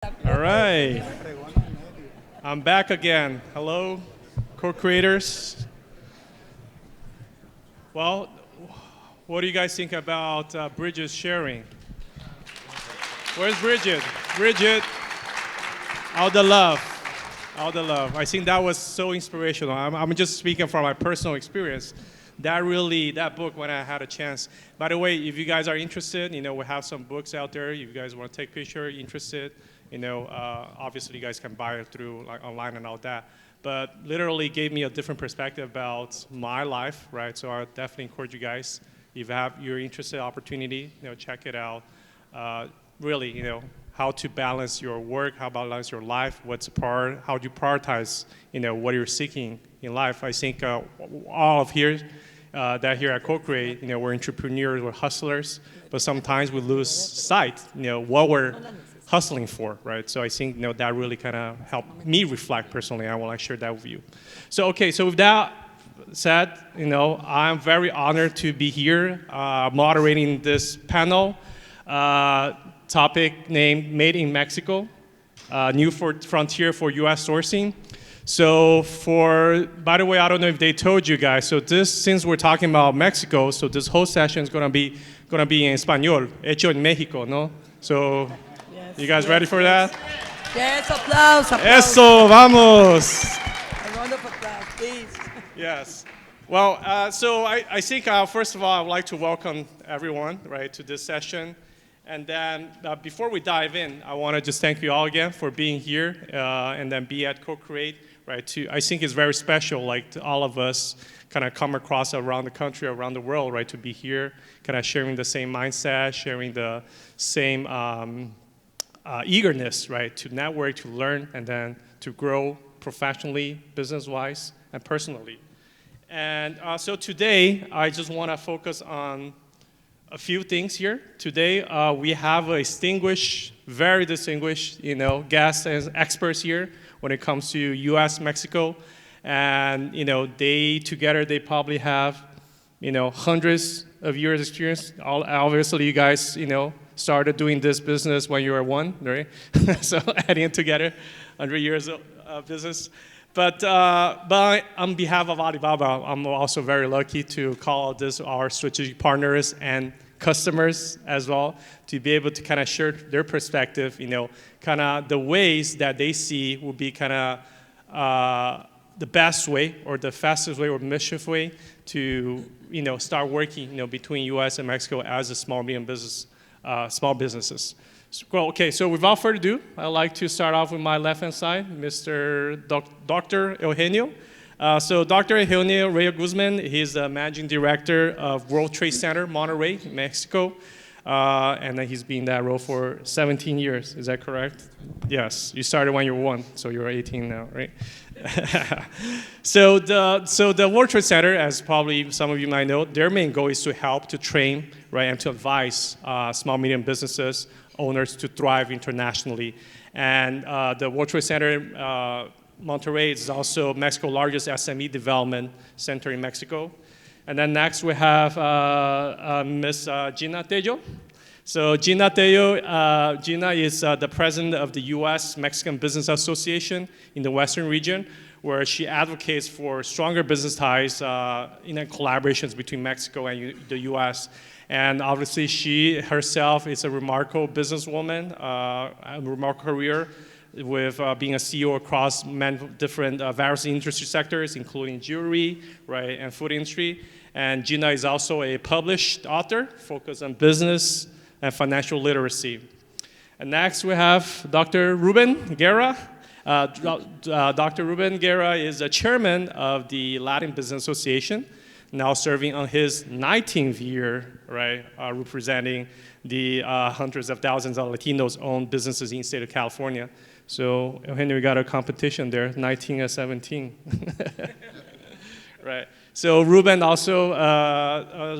All right. I'm back again. Hello, co-creators. Well, what do you guys think about Bridget's sharing? Where's Bridget? Bridget, all the love. All the love. I think that was so inspirational. I'm just speaking from my personal experience. That book, when I had a chance. By the way, if you guys are interested, we have some books out there. If you guys want to take picture, interested, obviously you guys can buy it through online and all that. But literally gave me a different perspective about my life, right? So I definitely encourage you guys, if you're interested, opportunity, check it out. Really, how to balance your work, how to balance your life, how do you prioritize, what you're seeking in life. I think all of here that here at CoCreate, we're entrepreneurs, we're hustlers, but sometimes we lose sight, what we're hustling for, right? So I think, that really kind of helped me reflect personally. I want to share that with you. So with that said, I'm very honored to be here moderating this panel. Topic named Made in Mexico, New Frontier for U.S. Sourcing. So by the way, I don't know if they told you guys, since we're talking about Mexico, so this whole session is gonna be in Español, hecho en México, no? So, yes, you guys ready for that? Yes, applause. Eso, vamos. A round of applause, please. Yes. Well, so I think, first of all, I would like to welcome everyone, right, to this session. And then before we dive in, I want to just thank you all again for being here and then be at CoCreate, right? I think it's very special, like to all of us kind of come across around the country, around the world, right? To be here, kind of sharing the same mindset, sharing the same eagerness, right? To network, to learn, and then to grow professionally, business-wise, and personally. And so today, I just want to focus on a few things here. Today, we have very distinguished, guests and experts here when it comes to U.S., Mexico. And, they probably have, hundreds of years experience. Obviously, you guys, started doing this business when you were one, right? So adding together 100 years of business. But on behalf of Alibaba, I'm also very lucky to call this our strategic partners and customers as well, to be able to kind of share their perspective, kind of the ways that they see will be kind of the best way or the fastest way or mischief way to, start working, between U.S. and Mexico as a small businesses. So without further ado, I'd like to start off with my left-hand side, Mr. Dr. Eugenio. So Dr. Eugenio Reyes Guzman, he's the managing director of World Trade Center, Monterrey, Mexico. And then he's been in that role for 17 years. Is that correct? Yes. You started when you were 1, so you're 18 now, right? So the World Trade Center, as probably some of you might know, their main goal is to help, to train, right, and to advise small, medium businesses, owners to thrive internationally. And the World Trade Center, Monterrey is also Mexico's largest SME development center in Mexico. And then next we have Ms. Gina Tello. So Gina Tello, Gina is the president of the U.S. Mexican Business Association in the Western region, where she advocates for stronger business ties in collaborations between Mexico and the U.S. And obviously she herself is a remarkable businesswoman, a remarkable career with being a CEO across different various industry sectors, including jewelry, right, and food industry. And Gina is also a published author focused on business and financial literacy. And next we have Dr. Ruben Guerra. Dr. Ruben Guerra is the chairman of the Latin Business Association, now serving on his 19th year, right, representing the hundreds of thousands of Latinos-owned businesses in the state of California. So, Eugenio, we got a competition there, 19 and 17. Right. So Ruben also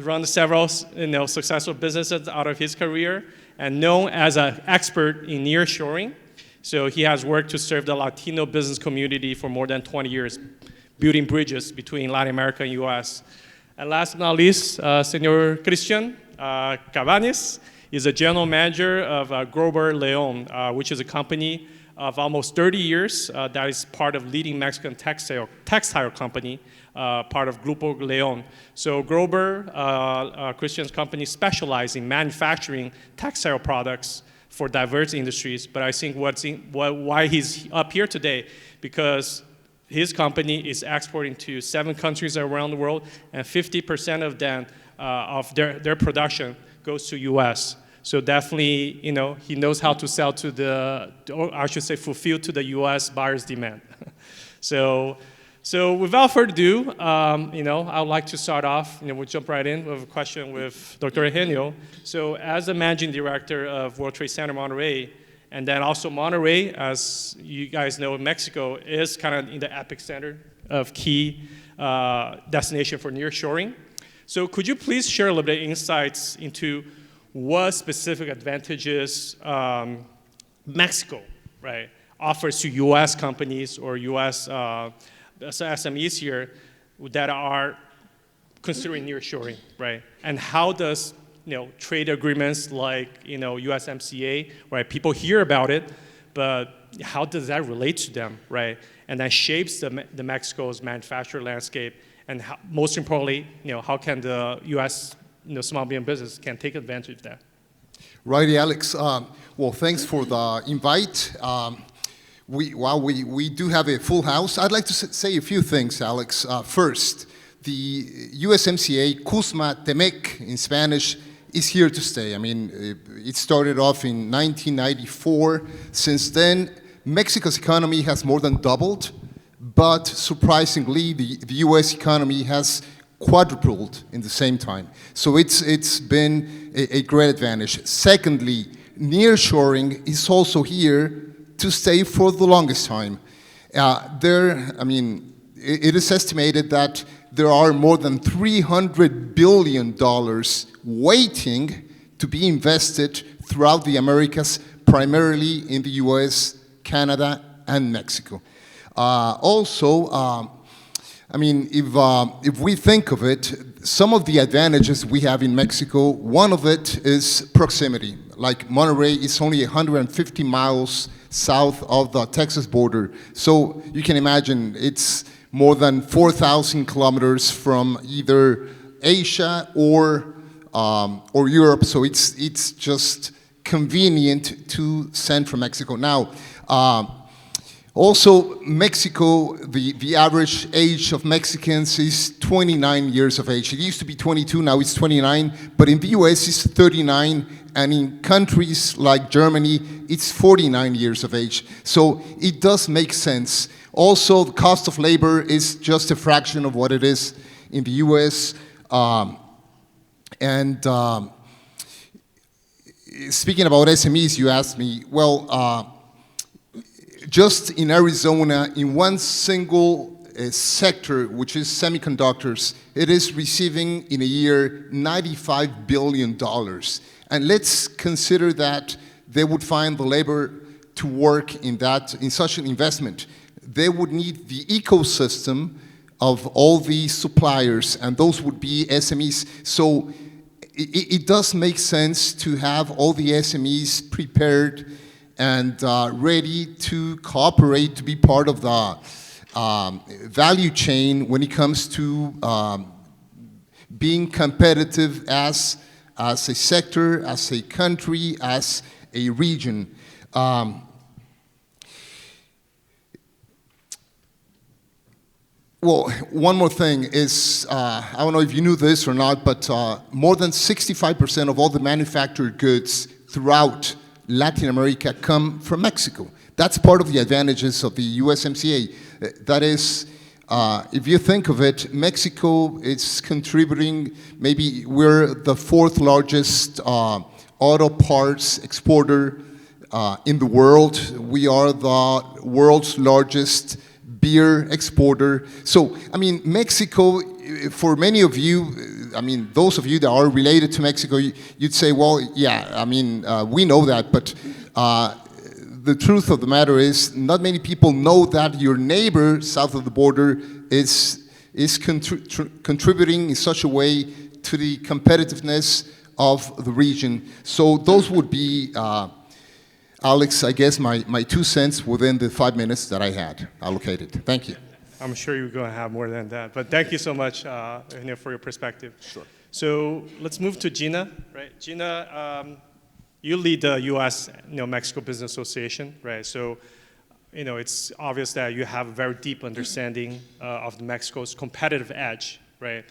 runs several successful businesses out of his career and known as an expert in nearshoring. So he has worked to serve the Latino business community for more than 20 years, building bridges between Latin America and U.S. And last but not least, Senor Christian Cabañas. is a general manager of Grover Leon, which is a company of almost 30 years that is part of leading Mexican textile company, part of Grupo Leon. So Grover, Christian's company, specializes in manufacturing textile products for diverse industries. But I think why he's up here today, because his company is exporting to 7 countries around the world, and 50% of them, of their production goes to US. So definitely, he knows how to sell to or I should say fulfill to the US buyers' demand. So without further ado, I would like to start off, we'll jump right in with a question with Dr. Eugenio. So as the managing director of World Trade Center Monterrey, and then also Monterrey, as you guys know, Mexico is kind of in the epicenter of key destination for nearshoring. So could you please share a little bit of insights into what specific advantages Mexico, right, offers to U.S. companies or U.S. SMEs here that are considering nearshoring, right? And how does trade agreements like USMCA, right? People hear about it, but how does that relate to them, right? And that shapes the Mexico's manufacturing landscape, and most importantly, how can the U.S. small medium business can take advantage of that? Righty, Alex. Well, thanks for the invite. We do have a full house. I'd like to say a few things, Alex. First, the USMCA, CUSMA TEMEC in Spanish, is here to stay. I mean, it started off in 1994. Since then, Mexico's economy has more than doubled, but surprisingly, the US economy has quadrupled in the same time. So it's been a great advantage. Secondly, nearshoring is also here to stay for the longest time. It is estimated that there are more than $300 billion waiting to be invested throughout the Americas, primarily in the US, Canada, and Mexico. If we think of it, some of the advantages we have in Mexico, one of it is proximity. Like Monterrey is only 150 miles south of the Texas border. So you can imagine it's more than 4,000 kilometers from either Asia or Europe. So it's just convenient to send from Mexico. Now, also, Mexico, the average age of Mexicans is 29 years of age. It used to be 22, now it's 29, but in the US it's 39, and in countries like Germany, it's 49 years of age. So it does make sense. Also, the cost of labor is just a fraction of what it is in the US. Speaking about SMEs, you asked me, well, just in Arizona, in one single sector, which is semiconductors, it is receiving in a year $95 billion. And let's consider that they would find the labor to work in such an investment. They would need the ecosystem of all the suppliers, and those would be SMEs. So it does make sense to have all the SMEs prepared and ready to cooperate, to be part of the value chain when it comes to being competitive as a sector, as a country, as a region. Well, one more thing is, I don't know if you knew this or not, but more than 65% of all the manufactured goods throughout Latin America come from Mexico. That's part of the advantages of the USMCA. That is, if you think of it, Mexico is contributing, maybe we're the 4th largest auto parts exporter in the world. We are the world's largest beer exporter. So, Mexico, for many of you, those of you that are related to Mexico, you'd say, well, yeah, we know that, but the truth of the matter is not many people know that your neighbor south of the border is contributing in such a way to the competitiveness of the region. So those would be, Alex, I guess my 2 cents within the 5 minutes that I had allocated. Thank you. I'm sure you're going to have more than that, but thank you so much for your perspective. Sure. So let's move to Gina, right? Gina, you lead the U.S. Mexico Business Association, right? So it's obvious that you have a very deep understanding of Mexico's competitive edge, right,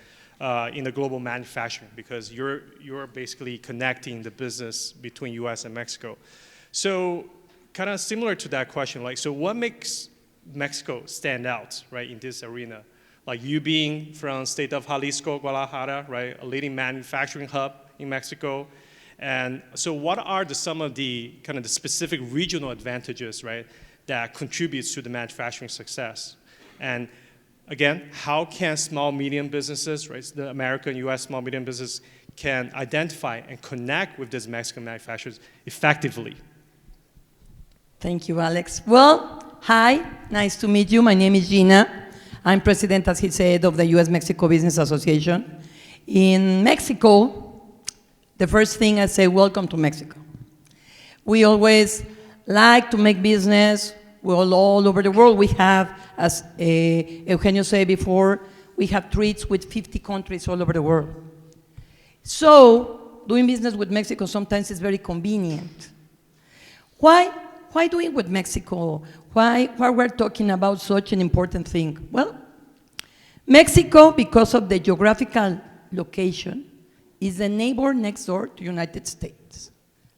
in the global manufacturing, because you're basically connecting the business between U.S. and Mexico. So kind of similar to that question, like, so what makes Mexico stand out, right, in this arena? Like you being from state of Jalisco, Guadalajara, right, a leading manufacturing hub in Mexico. And so what are some of the kind of the specific regional advantages, right, that contributes to the manufacturing success? And again, how can small, medium businesses, right, the American, US small, medium business can identify and connect with these Mexican manufacturers effectively? Thank you, Alex. Well, hi, nice to meet you. My name is Gina. I'm president, as he said, of the U.S.-Mexico Business Association. In Mexico, the first thing I say, welcome to Mexico. We always like to make business. We're all over the world. We have, as Eugenio said before, we have treaties with 50 countries all over the world. So doing business with Mexico sometimes is very convenient. Why doing with Mexico? Why we're talking about such an important thing? Well, Mexico, because of the geographical location, is the neighbor next door to the United States.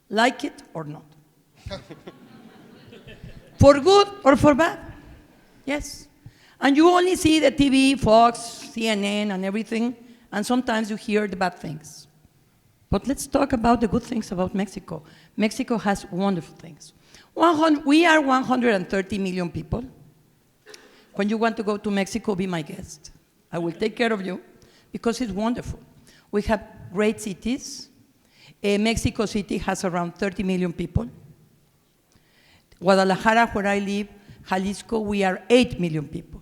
Like it or not. For good or for bad. Yes. And you only see the TV, Fox, CNN, and everything, and sometimes you hear the bad things. But let's talk about the good things about Mexico. Mexico has wonderful things. We are 130 million people. When you want to go to Mexico, be my guest. I will take care of you because it's wonderful. We have great cities. Mexico City has around 30 million people. Guadalajara, where I live, Jalisco, we are 8 million people.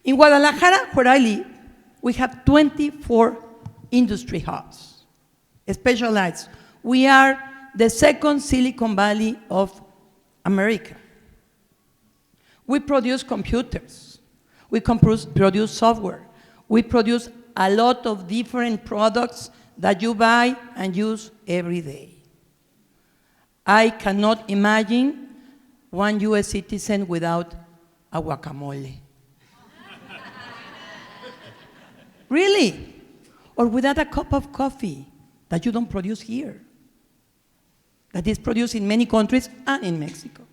In Guadalajara, where I live, we have 24 industry hubs, specialized. We are the second Silicon Valley of America. We produce computers. We produce software. We produce a lot of different products that you buy and use every day. I cannot imagine one US citizen without a guacamole. Really? Or without a cup of coffee that you don't produce here, that is produced in many countries and in Mexico.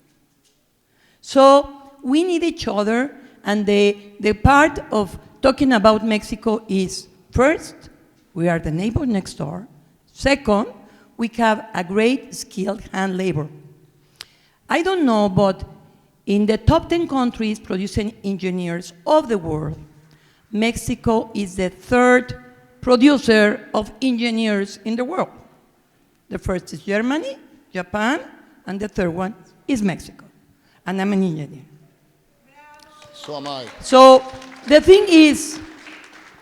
So we need each other, and the part of talking about Mexico is, first, we are the neighbor next door. Second, we have a great skilled hand labor. I don't know, but in the top 10 countries producing engineers of the world, Mexico is the third producer of engineers in the world. The first is Germany, Japan, and the third one is Mexico. And I'm an engineer. So am I. So the thing is,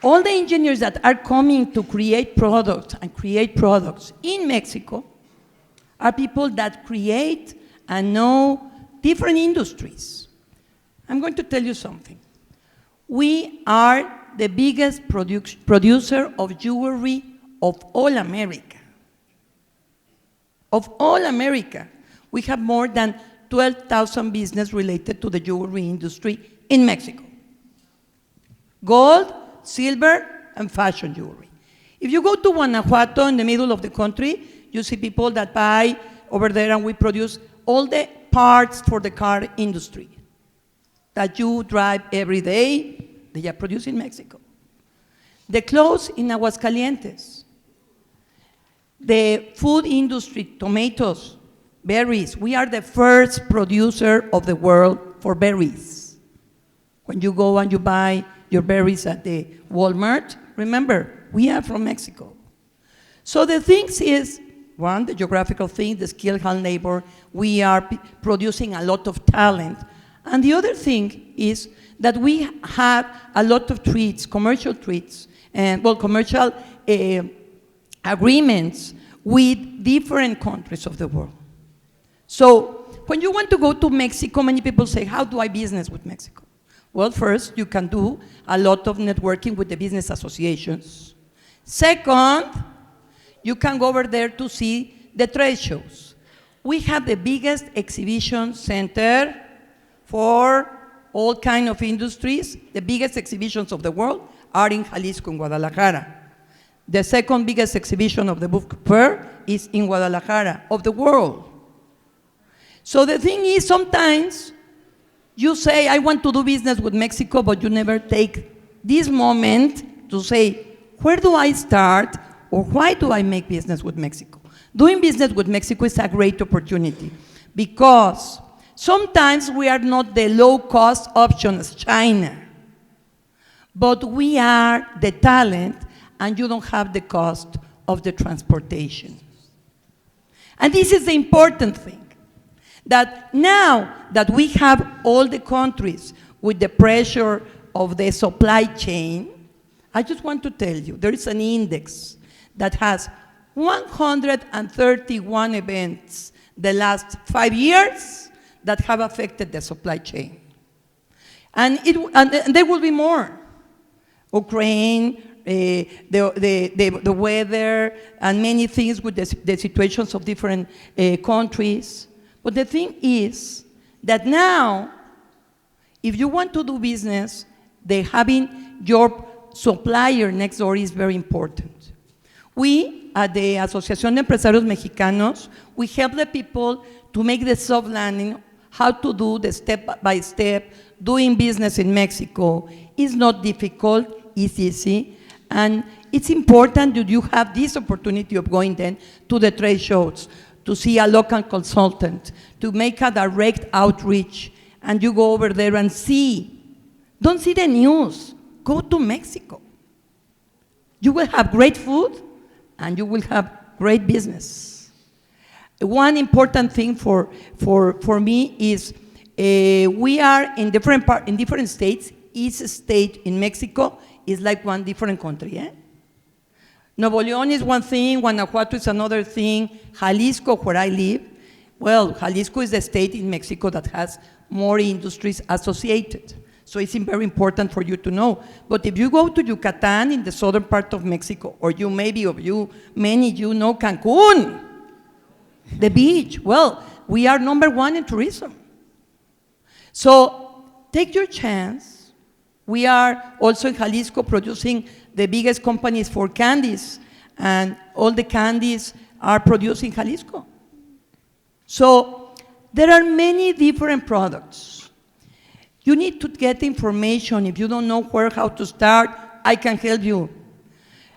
all the engineers that are coming to create products in Mexico are people that create and know different industries. I'm going to tell you something. We are the biggest producer of jewelry of all America. Of all America. We have more than 12,000 businesses related to the jewelry industry in Mexico. Gold, silver, and fashion jewelry. If you go to Guanajuato, in the middle of the country, you see people that buy over there, and we produce all the parts for the car industry that you drive every day. They are produced in Mexico. The clothes in Aguascalientes. The food industry, tomatoes, berries. We are the first producer of the world for berries. When you go and you buy your berries at the Walmart, remember, we are from Mexico. So the things is, one, the geographical thing, the skilled hand labor, we are producing a lot of talent. And the other thing is that we have a lot of treats, commercial treats, and well, commercial agreements with different countries of the world. So when you want to go to Mexico, many people say, how do I business with Mexico? Well, first, you can do a lot of networking with the business associations. Second, you can go over there to see the trade shows. We have the biggest exhibition center for all kinds of industries. The biggest exhibitions of the world are in Jalisco, in Guadalajara. The second biggest exhibition of the book fair is in Guadalajara, of the world. So the thing is, sometimes you say, I want to do business with Mexico, but you never take this moment to say, where do I start, or why do I make business with Mexico? Doing business with Mexico is a great opportunity, because sometimes we are not the low-cost option as China, but we are the talent, and you don't have the cost of the transportation. And this is the important thing, that now that we have all the countries with the pressure of the supply chain, I just want to tell you, there is an index that has 131 events the last 5 years that have affected the supply chain. And there will be more. Ukraine, the weather, and many things with the situations of different countries. But the thing is that now, if you want to do business, having your supplier next door is very important. We, at the Asociación de Empresarios Mexicanos, we help the people to make the soft landing, how to do the step-by-step. Doing business in Mexico is not difficult, it's easy, and it's important that you have this opportunity of going then to the trade shows, to see a local consultant, to make a direct outreach, and you go over there and see. Don't see the news, go to Mexico. You will have great food, and you will have great business. One important thing for me is we are in different states. Each state in Mexico is like one different country. Nuevo León is one thing, Guanajuato is another thing, Jalisco, where I live, well, Jalisco is the state in Mexico that has more industries associated. So it's very important for you to know. But if you go to Yucatan, in the southern part of Mexico, or many of you know Cancun, the beach, well, we are #1 in tourism. So take your chance. We are also in Jalisco producing the biggest companies for candies, and all the candies are produced in Jalisco. So there are many different products. You need to get information. If you don't know how to start, I can help you.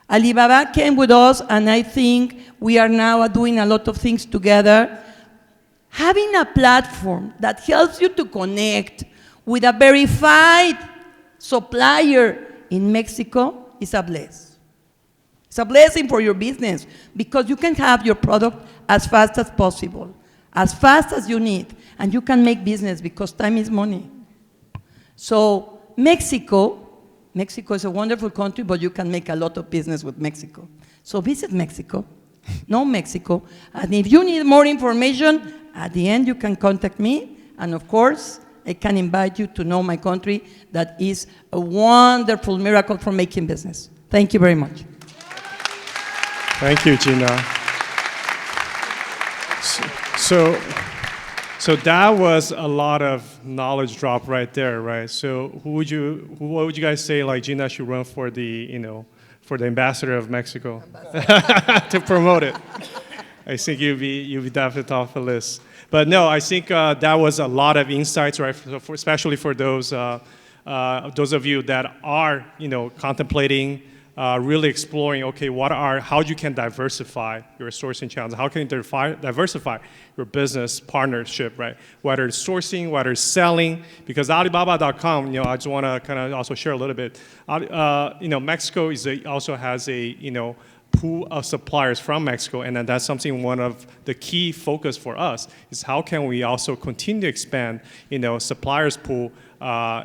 Alibaba came with us, and I think we are now doing a lot of things together. Having a platform that helps you to connect with a verified supplier in Mexico is a blessing. It's a blessing for your business, because you can have your product as fast as possible, as fast as you need, and you can make business because time is money. So Mexico is a wonderful country, but you can make a lot of business with Mexico. So visit Mexico, know Mexico, and if you need more information, at the end you can contact me, and of course, I can invite you to know my country that is a wonderful miracle for making business. Thank you very much. Thank you, Gina. So that was a lot of knowledge drop right there, right? So what would you guys say, like, Gina should run for for the ambassador of Mexico to promote it? I think you'd be definitely top of the list. But no, I think that was a lot of insights, right? Especially for those of you that are, contemplating, really exploring, okay, how you can diversify your sourcing channels, how can you diversify your business partnership, right? Whether it's sourcing, whether it's selling, because Alibaba.com, I just want to kind of also share a little bit. Mexico also has a, pool of suppliers from Mexico, and then that's something one of the key focus for us is how can we also continue to expand, suppliers pool,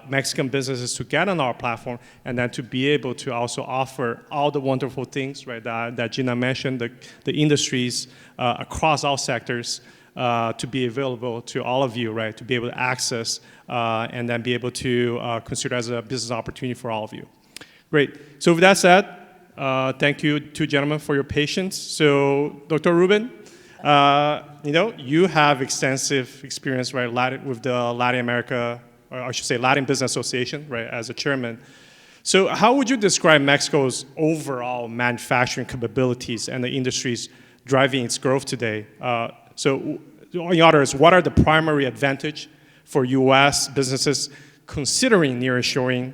Mexican businesses to get on our platform, and then to be able to also offer all the wonderful things, right, that Gina mentioned, the industries across all sectors to be available to all of you, right, to be able to access and then be able to consider as a business opportunity for all of you. Great. So with that said, thank you, two gentlemen, for your patience. So, Dr. Ruben, you have extensive experience, right, with the Latin America, or I should say Latin Business Association, right, as a chairman. So how would you describe Mexico's overall manufacturing capabilities and the industries driving its growth today? So, in other words, what are the primary advantage for U.S. businesses considering nearshoring,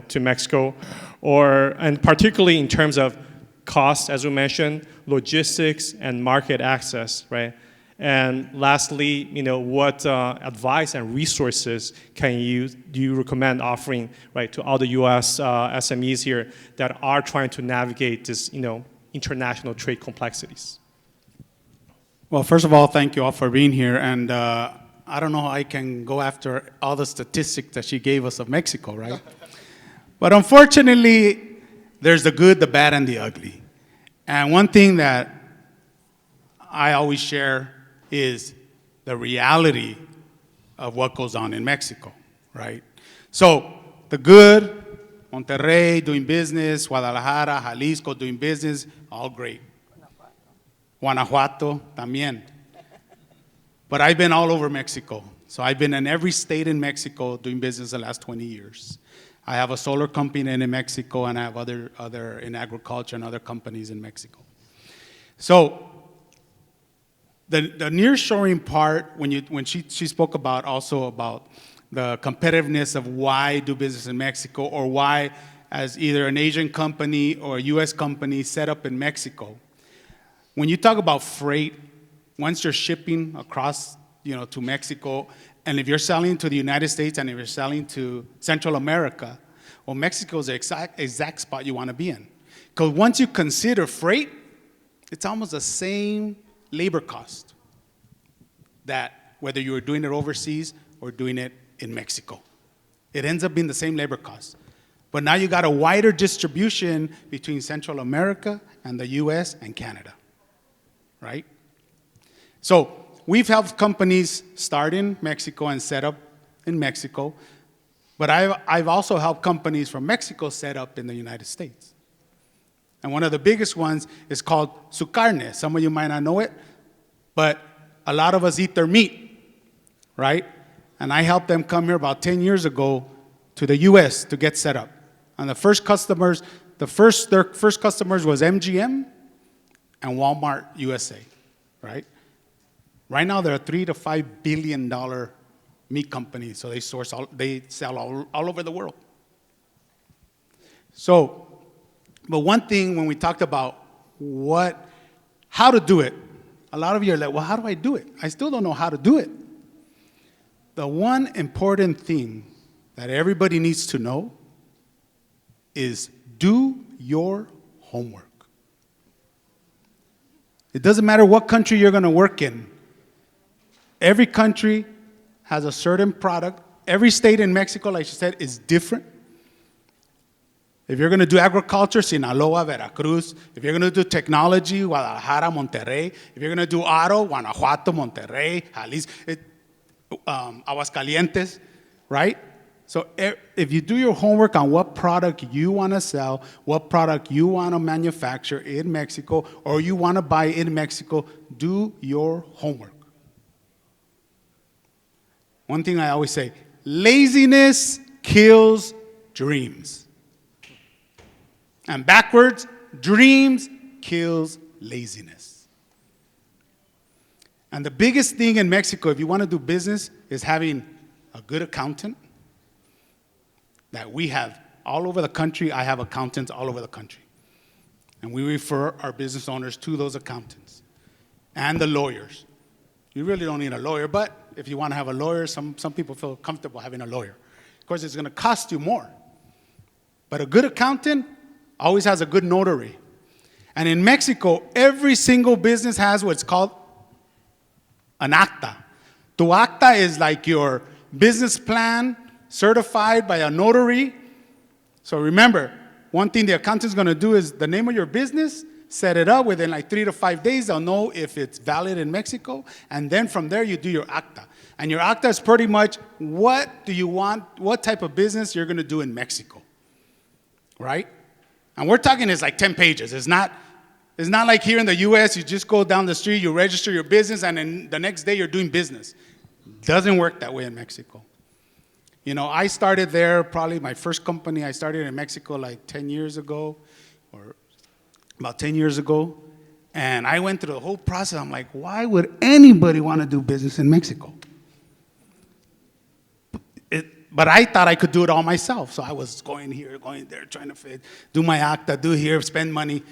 to Mexico, and particularly in terms of cost, as we mentioned, logistics and market access, right? And lastly, what advice and resources do you recommend offering, right, to all the U.S. SMEs here that are trying to navigate this, international trade complexities? Well, first of all, thank you all for being here. And I don't know how I can go after all the statistics that she gave us of Mexico, right? But unfortunately, there's the good, the bad, and the ugly. And one thing that I always share is the reality of what goes on in Mexico, right? So the good, Monterrey doing business, Guadalajara, Jalisco doing business, all great. Guanajuato también. But I've been all over Mexico. So I've been in every state in Mexico doing business the last 20 years. I have a solar company in Mexico, and I have other in agriculture and other companies in Mexico. So the nearshoring part, when she spoke about the competitiveness of why do business in Mexico, or why as either an Asian company or a U.S. company set up in Mexico. When you talk about freight, once you're shipping across, to Mexico, and if you're selling to the United States and if you're selling to Central America, well, Mexico is the exact spot you want to be in. Because once you consider freight, it's almost the same labor cost that whether you were doing it overseas or doing it in Mexico. It ends up being the same labor cost. But now you got a wider distribution between Central America and the US and Canada, right? So we've helped companies start in Mexico and set up in Mexico, but I've also helped companies from Mexico set up in the United States. And one of the biggest ones is called Su Carne. Some of you might not know it, but a lot of us eat their meat, right? And I helped them come here about 10 years ago to the US to get set up. And their first customers was MGM and Walmart USA, right? Right now, they're a $3 to $5 billion meat company, so they sell all over the world. So, but one thing when we talked about how to do it, a lot of you are like, well, how do I do it? I still don't know how to do it. The one important thing that everybody needs to know is do your homework. It doesn't matter what country you're going to work in. Every country has a certain product. Every state in Mexico, like she said, is different. If you're going to do agriculture, Sinaloa, Veracruz. If you're going to do technology, Guadalajara, Monterrey. If you're going to do auto, Guanajuato, Monterrey, Jalisco, Aguascalientes, right? So if you do your homework on what product you want to sell, what product you want to manufacture in Mexico, or you want to buy in Mexico, do your homework. One thing I always say, laziness kills dreams. And backwards, dreams kills laziness. And the biggest thing in Mexico, if you want to do business, is having a good accountant that we have all over the country. I have accountants all over the country. And we refer our business owners to those accountants and the lawyers. You really don't need a lawyer, but if you want to have a lawyer, some people feel comfortable having a lawyer. Of course, it's going to cost you more. But a good accountant always has a good notary. And in Mexico, every single business has what's called an acta. Tu acta is like your business plan certified by a notary. So remember, one thing the accountant's going to do is the name of your business, set it up within like 3 to 5 days. They'll know if it's valid in Mexico. And then from there, you do your acta. And your acta is pretty much what do you want, what type of business you're going to do in Mexico, right? And we're talking it's like 10 pages. It's not like here in the U.S., you just go down the street, you register your business, and then the next day you're doing business. Doesn't work that way in Mexico. You know, I started there, probably my first company, I started in Mexico like 10 years ago, or about 10 years ago. And I went through the whole process. I'm like, why would anybody want to do business in Mexico? But I thought I could do it all myself. So I was going here, going there, trying to do my acta, do here, spend money.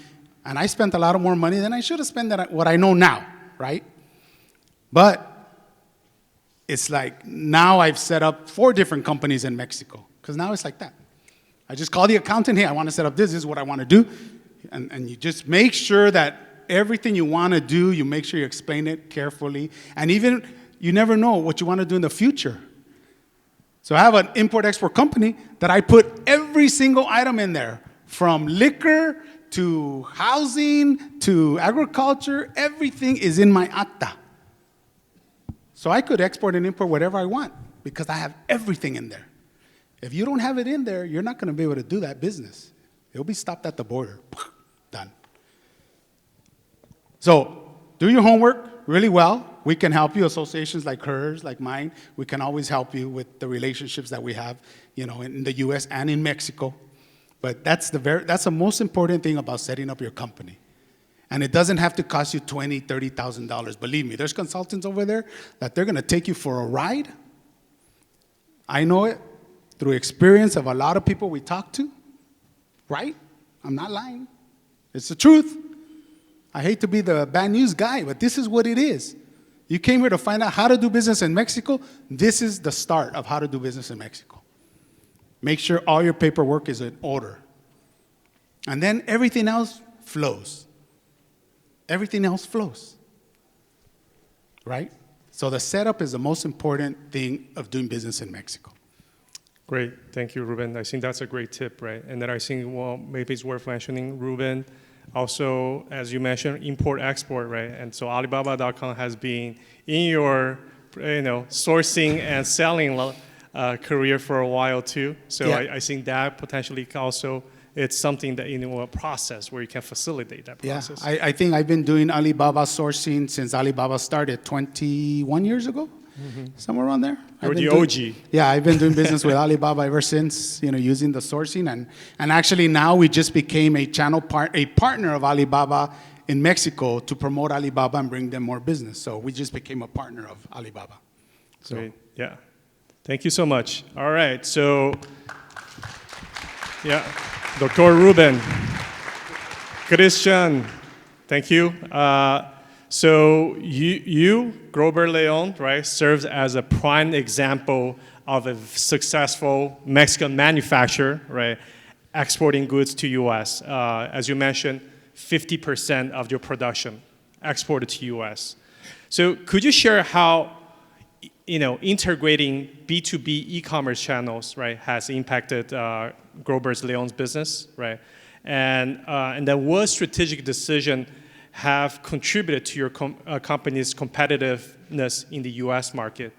And I spent a lot of more money than I should have spent what I know now, right? But it's like now I've set up 4 different companies in Mexico. Because now it's like that. I just call the accountant, hey, I want to set up this is what I want to do. And you just make sure that everything you want to do, you make sure you explain it carefully. And even, you never know what you want to do in the future. So I have an import-export company that I put every single item in there, from liquor to housing to agriculture. Everything is in my acta. So I could export and import whatever I want because I have everything in there. If you don't have it in there, you're not going to be able to do that business. It'll be stopped at the border. Done. So do your homework really well. We can help you. Associations like hers, like mine, we can always help you with the relationships that we have, you know, in the U.S. and in Mexico. But that's the most important thing about setting up your company. And it doesn't have to cost you $20,000, $30,000. Believe me, there's consultants over there that they're going to take you for a ride. I know it through experience of a lot of people we talk to, right? I'm not lying. It's the truth. I hate to be the bad news guy, but this is what it is. You came here to find out how to do business in Mexico. This is the start of how to do business in Mexico. Make sure all your paperwork is in order. And then everything else flows. Everything else flows. Right? So the setup is the most important thing of doing business in Mexico. Great. Thank you, Ruben. I think that's a great tip, right? And then I think, well, maybe it's worth mentioning, Ruben, also, as you mentioned, import-export, right? And so Alibaba.com has been in your, sourcing and selling career for a while too. So yeah. I think that potentially also, it's something that a process where you can facilitate that process. Yeah, I think I've been doing Alibaba sourcing since Alibaba started 21 years ago. Mm-hmm. Somewhere around there. You're the OG. Yeah, I've been doing business with Alibaba ever since, using the sourcing. And actually now we just became a partner of Alibaba in Mexico to promote Alibaba and bring them more business. So we just became a partner of Alibaba. So great. Yeah. Thank you so much. All right. So, yeah, Dr. Ruben, Christian, thank you. So you, Grover Leon, right, serves as a prime example of a successful Mexican manufacturer, right, exporting goods to U.S. As you mentioned, 50% of your production exported to U.S. So could you share how, integrating B2B e-commerce channels, right, has impacted Grover Leon's business, right, and then what strategic decision have contributed to your company's competitiveness in the U.S. market?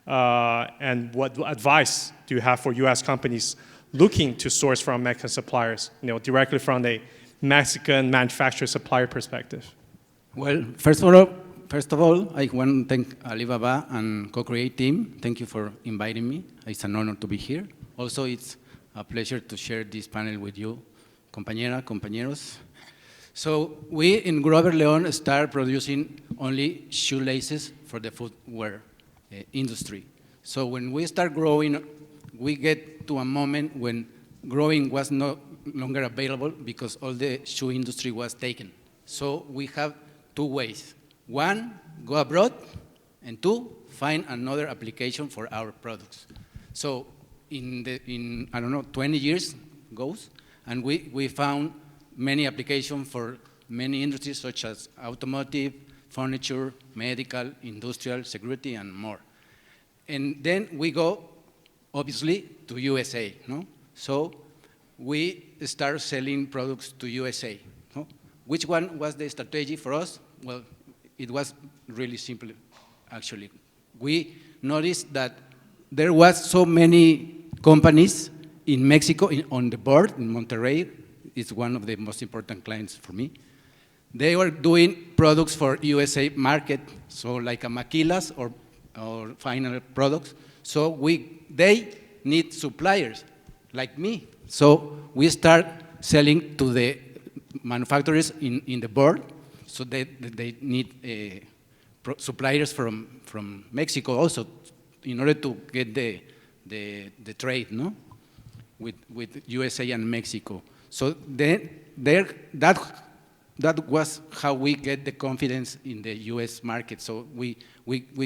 And what advice do you have for U.S. companies looking to source from Mexican suppliers, directly from a Mexican manufacturer supplier perspective? Well, first of all, I want to thank Alibaba and CoCreate team. Thank you for inviting me. It's an honor to be here. Also, it's a pleasure to share this panel with you, compañeros. So we in Grover Leon start producing only shoelaces for the footwear industry. So when we start growing, we get to a moment when growing was no longer available because all the shoe industry was taken. So we have 2 ways. 1, go abroad, and 2, find another application for our products. So in I don't know, 20 years goes, and we found many applications for many industries such as automotive, furniture, medical, industrial, security, and more. And then we go, obviously, to USA, no? So we start selling products to USA. No? Which one was the strategy for us? Well, it was really simple, actually. We noticed that there was so many companies in Mexico, on the board, in Monterrey. It's one of the most important clients for me. They were doing products for USA market, so like a maquilas or final products. So they need suppliers like me. So we start selling to the manufacturers in the board, so they need suppliers from Mexico also in order to get the trade, no? With USA and Mexico. So then that was how we get the confidence in the US market. So we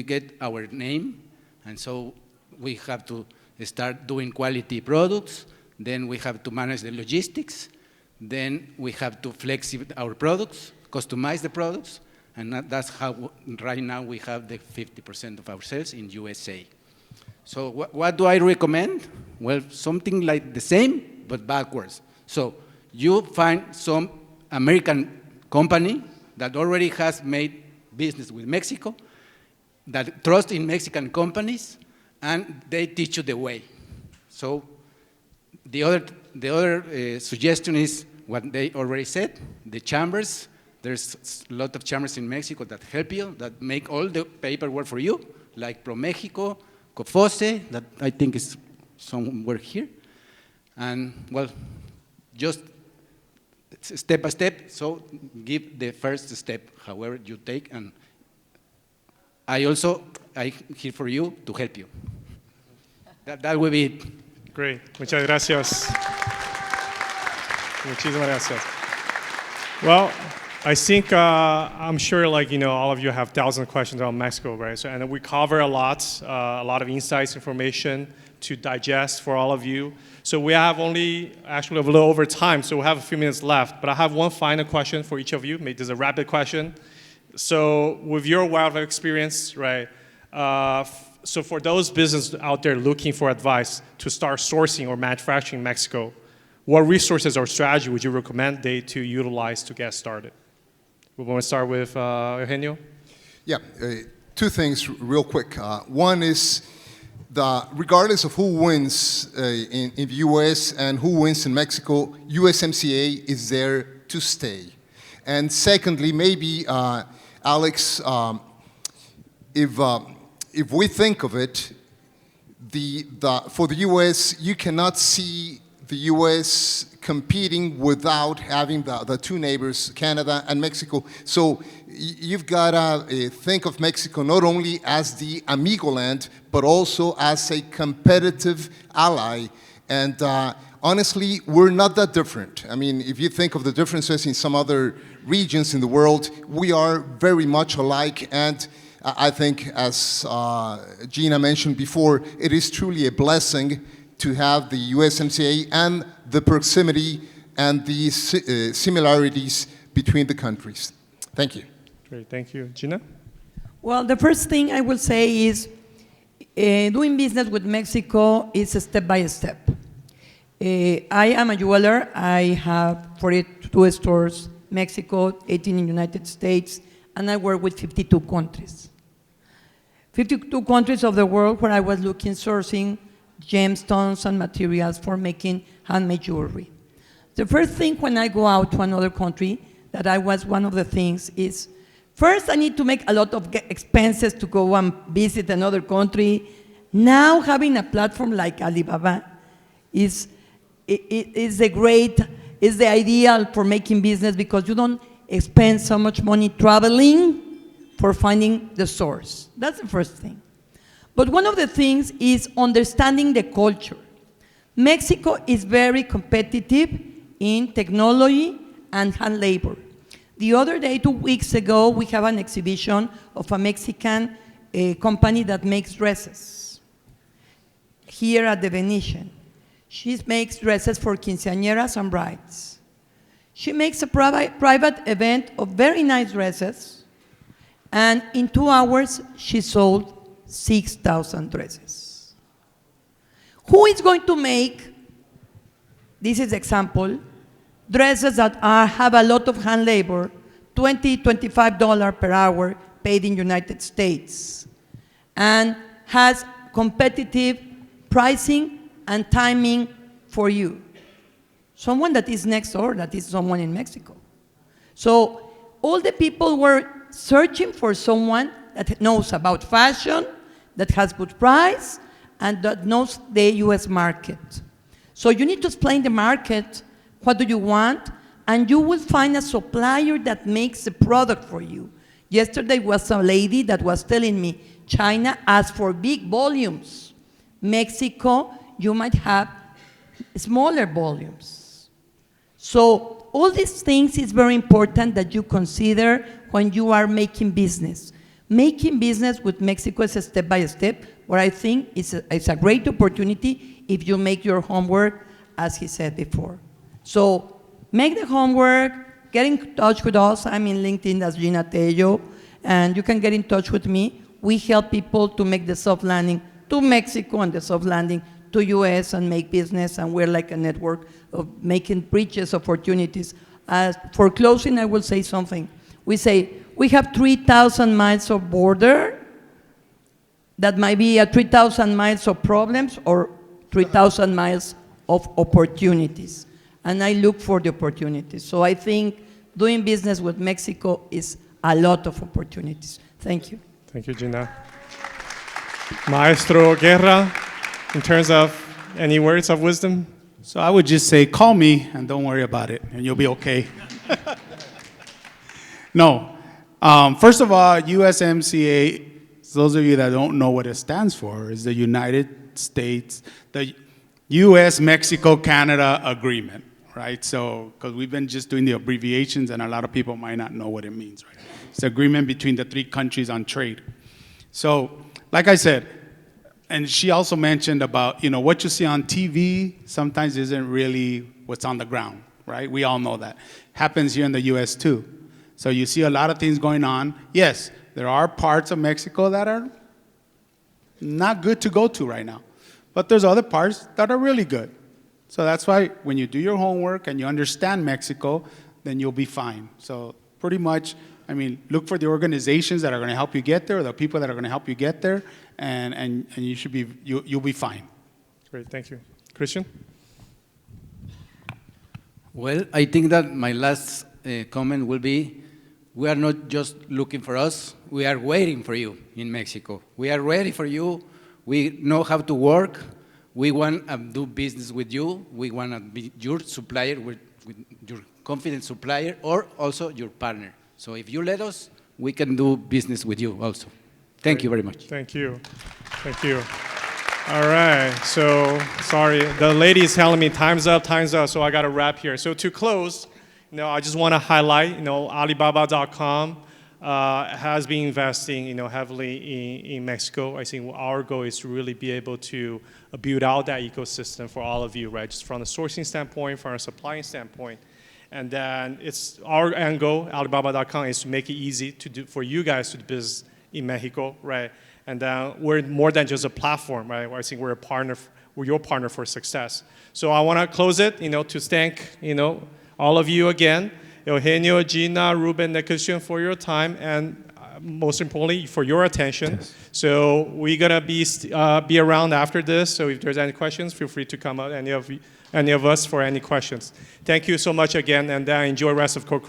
get our name, and so we have to start doing quality products, then we have to manage the logistics, then we have to flex our products, customize the products, and that's how right now we have the 50% of our sales in USA. So what do I recommend? Well, something like the same, but backwards. So you find some American company that already has made business with Mexico, that trusts in Mexican companies, and they teach you the way. So the other suggestion is what they already said, the chambers. There's a lot of chambers in Mexico that help you, that make all the paperwork for you, like ProMéxico, COFOSE, that I think is somewhere here. And well, just step by step, so give the first step, however you take, and I'm here for you to help you. That will be it. Great. Muchas gracias. Muchísimas gracias. Well, I think, I'm sure, like, all of you have thousands of questions on Mexico, right? So, and we cover a lot of insights, information to digest for all of you. So we have actually a little over time, so we have a few minutes left. But I have one final question for each of you. Maybe this is a rapid question. So with your wealth of experience, right, so for those businesses out there looking for advice to start sourcing or manufacturing in Mexico, what resources or strategy would you recommend they to utilize to get started? We want to start with Eugenio? Yeah, two things real quick. One is regardless of who wins in the US and who wins in Mexico, USMCA is there to stay. And secondly, maybe, Alex, if we think of it, for the US, you cannot see the US competing without having the two neighbors, Canada and Mexico. So you've got to think of Mexico not only as the amigo land, but also as a competitive ally. And honestly, we're not that different. I mean, if you think of the differences in some other regions in the world, we are very much alike. And I think, as Gina mentioned before, it is truly a blessing to have the USMCA and the proximity and the similarities between the countries. Thank you. Great, thank you. Gina? Well, the first thing I will say is doing business with Mexico is a step by step. I am a jeweler. I have 42 stores, Mexico, 18 in the United States, and I work with 52 countries. 52 countries of the world where I was sourcing gemstones and materials for making handmade jewelry. The first thing when I go out to another country, one of the things is, first I need to make a lot of expenses to go and visit another country. Now having a platform like Alibaba is the ideal for making business, because you don't spend so much money traveling for finding the source. That's the first thing. But one of the things is understanding the culture. Mexico is very competitive in technology and hand labor. The other day, 2 weeks ago, we have an exhibition of a Mexican company that makes dresses here at the Venetian. She makes dresses for quinceañeras and brides. She makes a private event of very nice dresses, and in 2 hours, she sold 6,000 dresses. Who is going to make, this is example, dresses that have a lot of hand labor, $20, $25 per hour paid in United States, and has competitive pricing and timing for you? Someone that is next door, that is someone in Mexico. So all the people were searching for someone that knows about fashion, that has good price, and that knows the US market. So you need to explain the market, what do you want, and you will find a supplier that makes the product for you. Yesterday was a lady that was telling me, China asks for big volumes. Mexico, you might have smaller volumes. So all these things is very important that you consider when you are making business. Making business with Mexico is a step by step, where I think it's a great opportunity if you make your homework, as he said before. So make the homework, get in touch with us. I'm in LinkedIn as Gina Tello, and you can get in touch with me. We help people to make the soft landing to Mexico and the soft landing to US and make business, and we're like a network of making bridges, opportunities. For closing, I will say something. We say, we have 3,000 miles of border. That might be 3,000 miles of problems or 3,000 miles of opportunities. And I look for the opportunities. So I think doing business with Mexico is a lot of opportunities. Thank you. Thank you, Gina. Maestro Guerra, in terms of any words of wisdom? So I would just say, call me and don't worry about it, and you'll be okay. No. First of all, USMCA, those of you that don't know what it stands for, is the United States, the US-Mexico-Canada Agreement, right? So, because we've been just doing the abbreviations, and a lot of people might not know what it means, right? It's the agreement between the 3 countries on trade. So, like I said, and she also mentioned about, what you see on TV sometimes isn't really what's on the ground, right? We all know that. Happens here in the US too. So you see a lot of things going on. Yes, there are parts of Mexico that are not good to go to right now. But there's other parts that are really good. So that's why when you do your homework and you understand Mexico, then you'll be fine. So pretty much, look for the organizations that are going to help you get there, or the people that are going to help you get there, and you should be, you'll be fine. Great, thank you. Christian? Well, I think that my last comment will be, we are not just looking for us, we are waiting for you in Mexico. We are ready for you. We know how to work. We want to do business with you. We want to be your supplier, with your confident supplier, or also your partner. So if you let us, we can do business with you also. Thank you very much. Thank you. Thank you. All right, so sorry, the lady is telling me time's up, so I got to wrap here. So to close, I just want to highlight, Alibaba.com has been investing, heavily in Mexico. I think our goal is to really be able to build out that ecosystem for all of you, right? Just from a sourcing standpoint, from a supplying standpoint. And then it's our end goal, Alibaba.com, is to make it easy for you guys to do business in Mexico, right? And we're more than just a platform, right? I think we're a partner, we're your partner for success. So I want to close it, to thank, all of you again, Eugenio, Gina, Ruben, and Christian, for your time, and most importantly, for your attention. Yes. So we're gonna be around after this. So if there's any questions, feel free to come out, any of us, for any questions. Thank you so much again, and enjoy the rest of CoCreate.